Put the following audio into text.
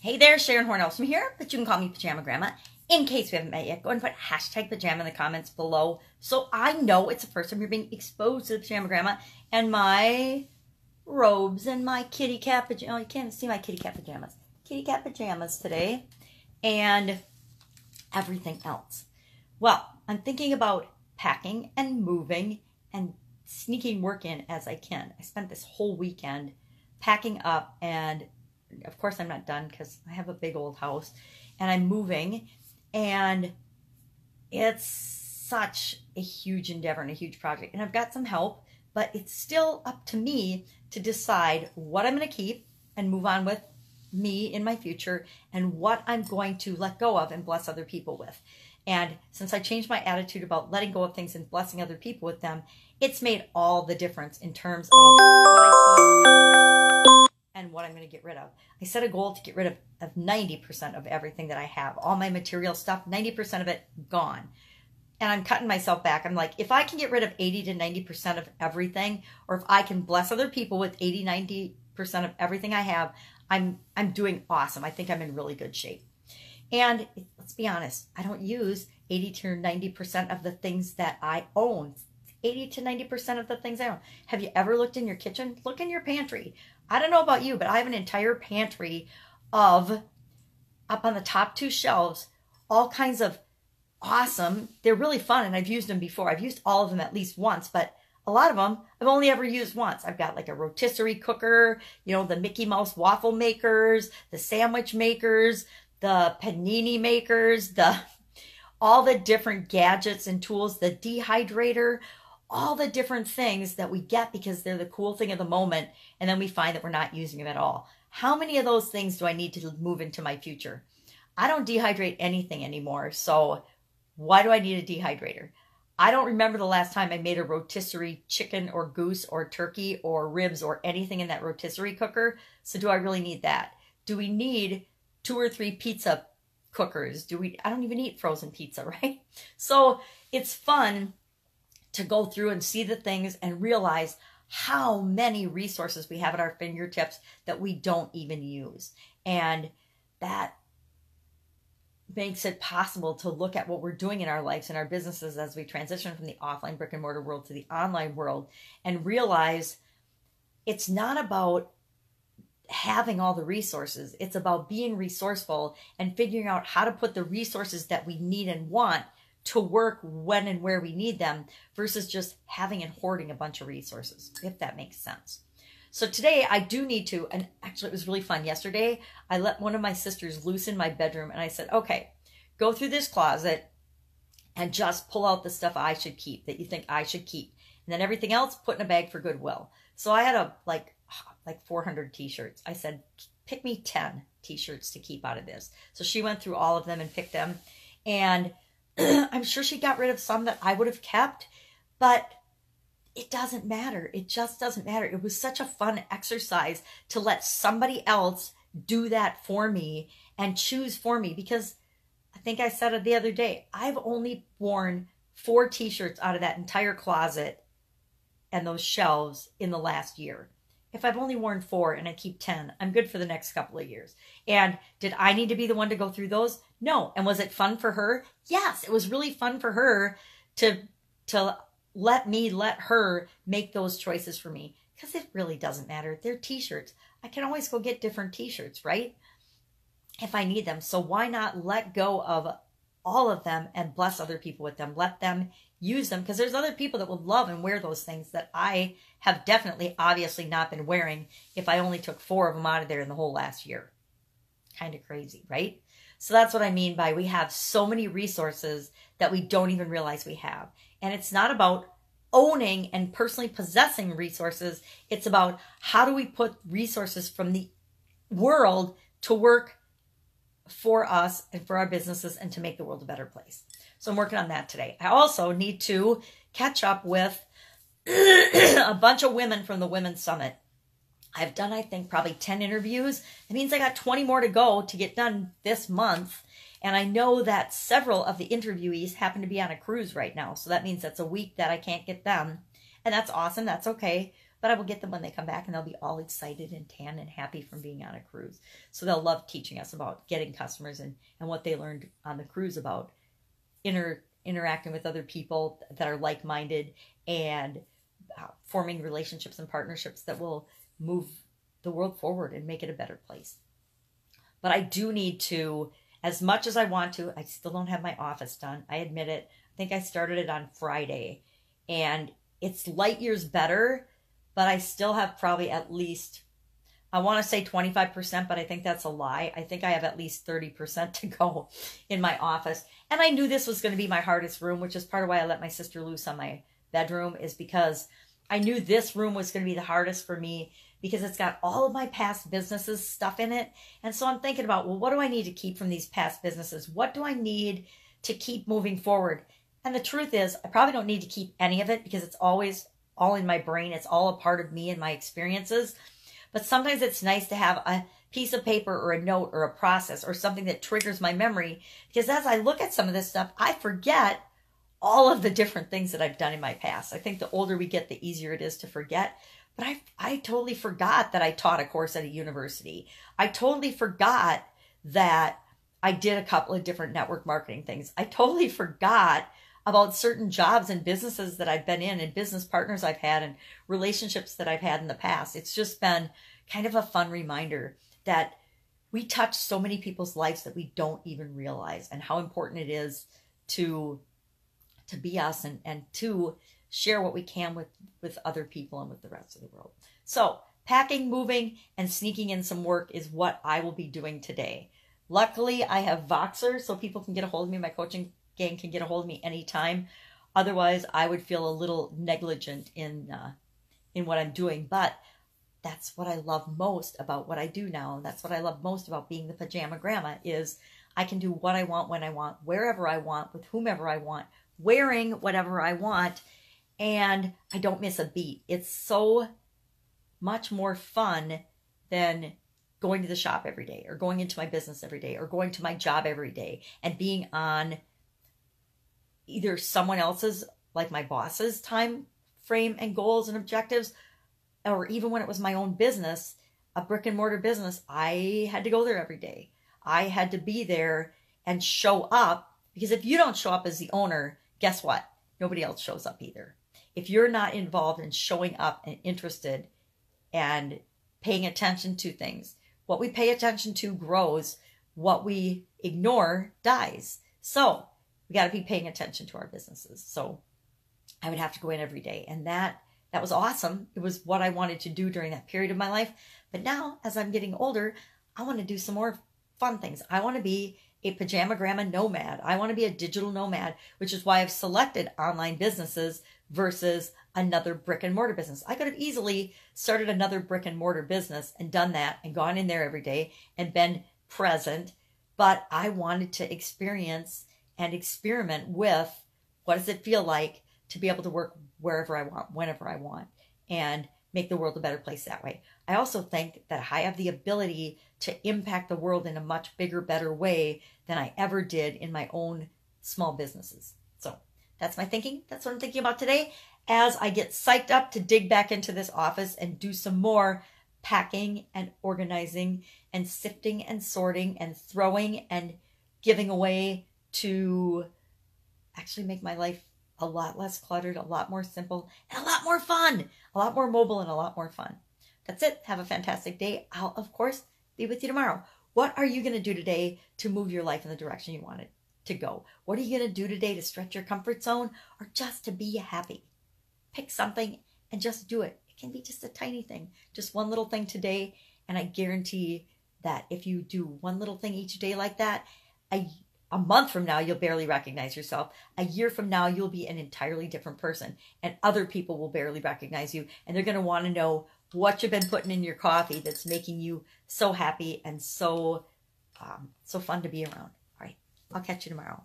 Hey there, Sharon Horne-Ellstrom here, but you can call me Pajama Grandma. In case we haven't met yet, go and put hashtag pajama in the comments below so I know it's the first time you're being exposed to the Pajama Grandma and my robes and my kitty cat pajamas. Oh, you can't see my kitty cat pajamas. Kitty cat pajamas today and everything else. Well, I'm thinking about packing and moving and sneaking work in as I can. I spent this whole weekend packing up, and of course I'm not done because I have a big old house and I'm moving, and it's such a huge endeavor and a huge project, and I've got some help, but it's still up to me to decide what I'm going to keep and move on with me in my future and what I'm going to let go of and bless other people with. And since I changed my attitude about letting go of things and blessing other people with them, it's made all the difference in terms of what I keep and what I'm going to get rid of. I set a goal to get rid of 90% of everything that I have. All my material stuff, 90% of it gone. And I'm cutting myself back. I'm like, if I can get rid of 80 to 90% of everything, or if I can bless other people with 80, 90% of everything I have, I'm doing awesome. I think I'm in really good shape. And let's be honest, I don't use 80 to 90% of the things that I own. 80 to 90% of the things I own. Have you ever looked in your kitchen? Look in your pantry. I don't know about you, but I have an entire pantry of, up on the top 2 shelves, all kinds of awesome, they're really fun, and I've used them before. I've used all of them at least once, but a lot of them I've only ever used once. I've got like a rotisserie cooker, you know, the Mickey Mouse waffle makers, the sandwich makers, the panini makers, all the different gadgets and tools, the dehydrator, all the different things that we get because they're the cool thing of the moment, and then we find that we're not using them at all. How many of those things do I need to move into my future? I don't dehydrate anything anymore, so why do I need a dehydrator? I don't remember the last time I made a rotisserie chicken or goose or turkey or ribs or anything in that rotisserie cooker, so do I really need that? Do we need 2 or 3 pizza cookers? I don't even eat frozen pizza, right? So it's fun to go through and see the things and realize how many resources we have at our fingertips that we don't even use. And that makes it possible to look at what we're doing in our lives and our businesses as we transition from the offline brick and mortar world to the online world, and realize it's not about having all the resources. It's about being resourceful and figuring out how to put the resources that we need and want to work when and where we need them, versus just having and hoarding a bunch of resources, if that makes sense. So today I do need to, and actually it was really fun. Yesterday, I let one of my sisters loose in my bedroom, and I said, okay, go through this closet and just pull out the stuff I should keep, that you think I should keep. And then everything else, put in a bag for Goodwill. So I had like 400 t-shirts. I said, pick me 10 t-shirts to keep out of this. So she went through all of them and picked them. And I'm sure she got rid of some that I would have kept, but it doesn't matter. It just doesn't matter. It was such a fun exercise to let somebody else do that for me and choose for me, because I think I said it the other day, I've only worn 4 t-shirts out of that entire closet and those shelves in the last year. If I've only worn 4 and I keep 10, I'm good for the next couple of years. And did I need to be the one to go through those? No. And was it fun for her? Yes, it was really fun for her to let her make those choices for me, because it really doesn't matter. They're t-shirts. I can always go get different t-shirts, right? If I need them. So why not let go of all of them and bless other people with them? Let them use them, because there's other people that would love and wear those things that I have definitely, obviously not been wearing if I only took 4 of them out of there in the whole last year. Kind of crazy, right? So that's what I mean by we have so many resources that we don't even realize we have. And it's not about owning and personally possessing resources. It's about how do we put resources from the world to work for us and for our businesses and to make the world a better place. So I'm working on that today. I also need to catch up with a bunch of women from the Women's Summit. I've done, I think, probably 10 interviews. That means I got 20 more to go to get done this month. And I know that several of the interviewees happen to be on a cruise right now. So that means that's a week that I can't get them. And that's awesome. That's okay. but I will get them when they come back, and they'll be all excited and tan and happy from being on a cruise. So they'll love teaching us about getting customers and what they learned on the cruise about interacting with other people that are like-minded and forming relationships and partnerships that will move the world forward and make it a better place. But I do need to, as much as I want to, I still don't have my office done. I admit it. I think I started it on Friday, and it's light years better, but I still have probably at least, I want to say 25%, but I think that's a lie. I think I have at least 30% to go in my office. And I knew this was going to be my hardest room, which is part of why I let my sister loose on my bedroom, is because I knew this room was going to be the hardest for me, because it's got all of my past businesses stuff in it. And so I'm thinking about, well, what do I need to keep from these past businesses? What do I need to keep moving forward? And the truth is, I probably don't need to keep any of it, because it's always all in my brain. It's all a part of me and my experiences. But sometimes it's nice to have a piece of paper or a note or a process or something that triggers my memory, because as I look at some of this stuff, I forget all of the different things that I've done in my past. I think the older we get, the easier it is to forget. But I totally forgot that I taught a course at a university. I totally forgot that I did a couple of different network marketing things. I totally forgot about certain jobs and businesses that I've been in, and business partners I've had, and relationships that I've had in the past. It's just been kind of a fun reminder that we touch so many people's lives that we don't even realize, and how important it is to be us and to share what we can with other people and with the rest of the world. So packing, moving, and sneaking in some work is what I will be doing today. Luckily, I have Voxer, so people can get a hold of me. My coaching gang can get a hold of me anytime. Otherwise, I would feel a little negligent in what I'm doing. But that's what I love most about what I do now. And that's what I love most about being the Pajama Grandma, is I can do what I want, when I want, wherever I want, with whomever I want, wearing whatever I want, and I don't miss a beat. It's so much more fun than going to the shop every day, or going into my business every day, or going to my job every day and being on either someone else's, like my boss's, time frame and goals and objectives, or even when it was my own business, a brick and mortar business, I had to go there every day. I had to be there and show up, because if you don't show up as the owner, guess what? Nobody else shows up either. If you're not involved in showing up and interested and paying attention to things, what we pay attention to grows. What we ignore dies. So we got to be paying attention to our businesses. So I would have to go in every day. And that was awesome. It was what I wanted to do during that period of my life. But now, as I'm getting older, I want to do some more fun things. I want to be a Pajama Grandma nomad. I want to be a digital nomad, which is why I've selected online businesses versus another brick and mortar business. I could have easily started another brick and mortar business and done that and gone in there every day and been present. But I wanted to experience and experiment with, what does it feel like to be able to work wherever I want, whenever I want, and make the world a better place that way. I also think that I have the ability to impact the world in a much bigger, better way than I ever did in my own small businesses. So that's my thinking. That's what I'm thinking about today, as I get psyched up to dig back into this office and do some more packing and organizing and sifting and sorting and throwing and giving away, to actually make my life a lot less cluttered, a lot more simple, and a lot more fun, a lot more mobile, and a lot more fun. That's it. Have a fantastic day. I'll, of course, be with you tomorrow. What are you going to do today to move your life in the direction you want it to go? What are you going to do today to stretch your comfort zone, or just to be happy? Pick something and just do it. It can be just a tiny thing, just one little thing today. And I guarantee that if you do one little thing each day like that, a month from now, you'll barely recognize yourself. A year from now, you'll be an entirely different person, and other people will barely recognize you. And they're going to want to know what you've been putting in your coffee that's making you so happy and so fun to be around. All right. I'll catch you tomorrow.